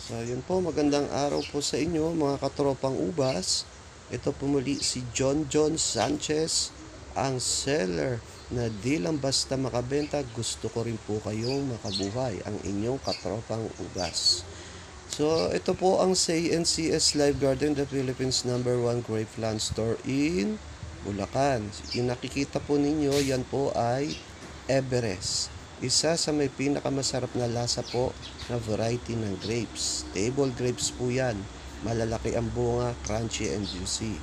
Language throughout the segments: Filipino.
So, yun po, magandang araw po sa inyo mga katropang ubas. Ito po muli si John Sanchez, ang seller na di lang basta makabenta, gusto ko rin po kayong makabuhay, ang inyong katropang ubas. So, ito po ang CNCS Live Garden, the Philippines #1 grape plant store in Bulacan. Yung nakikita po ninyo, yan po ay Everest. Isa sa may pinakamasarap na lasa po na variety ng grapes. Table grapes po yan. Malalaki ang bunga, crunchy and juicy.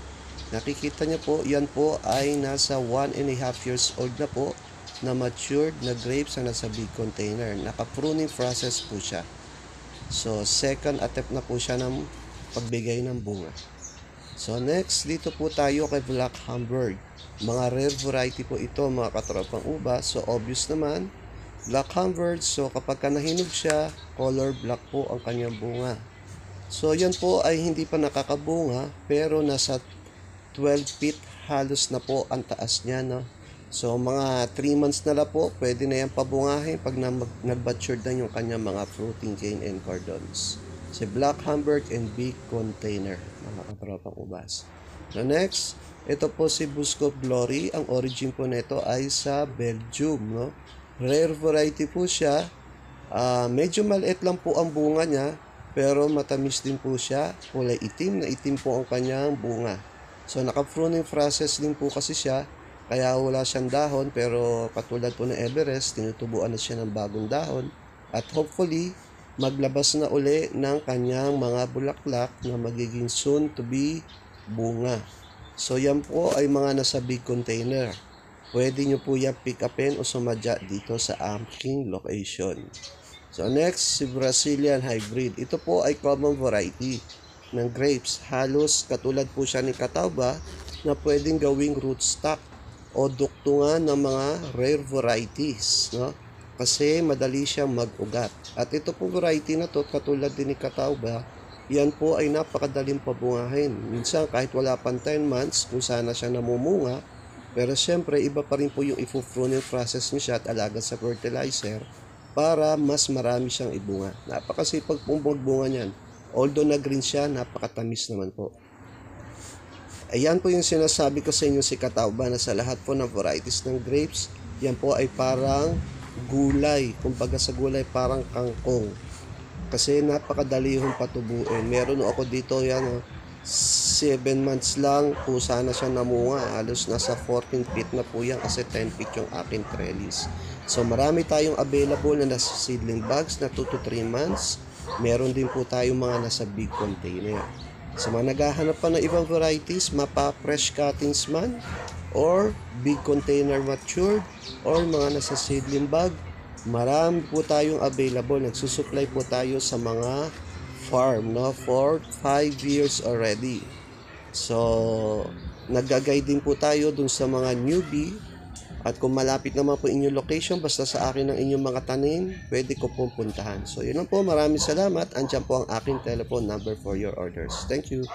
Nakikita niyo po, yan po ay nasa 1.5 years old na po na matured na grapes na nasa big container. Naka-pruning process po siya. So, second attempt na po siya ng pagbigay ng bunga. So, next, dito po tayo kay Black Hamburg. Mga rare variety po ito, mga katropang ubas. So, obvious naman, Black Hamburg. So, kapag nahinog siya, color black po ang kanyang bunga. So, yan po ay hindi pa nakakabunga, pero nasa 12 feet halos na po ang taas niya, no? So, mga 3 months na lang po, pwede na yan pabungahin pag nag-matured na yung kanyang mga fruiting cane and cordons. Si Black Hamburg and big container, mga katropang ubas. So, next, ito po si Busco Glory. Ang origin po nito ay sa Belgium, no? Rare variety po siya. Medyo maliit lang po ang bunga niya, pero matamis din po siya. Kulay itim na itim po ang kanyang bunga. So, naka-pruning process din po kasi siya, kaya wala siyang dahon, pero katulad po ng Everest, tinutubuan na siya ng bagong dahon. At hopefully, maglabas na uli ng kanyang mga bulaklak na magiging soon to be bunga. So, yan po ay mga nasa big container. Pwede nyo po yan pick upin o sumadya dito sa aking location. So, next, si Brazilian Hybrid. Ito po ay common variety ng grapes. Halos katulad po siya ni Catawba na pwedeng gawing rootstock o duktungan ng mga rare varieties, no? Kasi madali siyang mag-ugat. At ito po variety na to, katulad din ni Catawba, yan po ay napakadaling pabungahin. Minsan kahit wala pang 10 months, kung sana siya namumunga, pero syempre iba pa rin po yung i-pruning process niya at alaga sa fertilizer para mas marami siyang ibunga. Napakasipag pong bunga niyan. Although na green siya, napakatamis naman po. Ayan po yung sinasabi ko sa inyo si Catawba na sa lahat po ng varieties ng grapes, yan po ay parang gulay. Kumbaga sa gulay parang kangkong. Kasi napakadali yung patubuin. Meron ako dito yan, 7 months lang po sana siya namunga. Halos nasa 14 feet na po yan kasi 10 feet yung aking trellis. So marami tayong available na nasa seedling bags na 2 to 3 months. Meron din po tayong mga nasa big container. Sa mga naghahanap pa ng ibang varieties, mapa fresh cuttings man, or big container matured, or mga nasa seedling bag, marami po tayong available. Nagsusupply po tayo sa mga farm, no, for 5 years already. So, nag-guide din po tayo dun sa mga newbie. At kung malapit naman po inyong location, basta sa akin ng inyong mga tanim, pwede ko pong puntahan. So, yun lang po. Maraming salamat. Andiyan po ang aking telephone number for your orders. Thank you.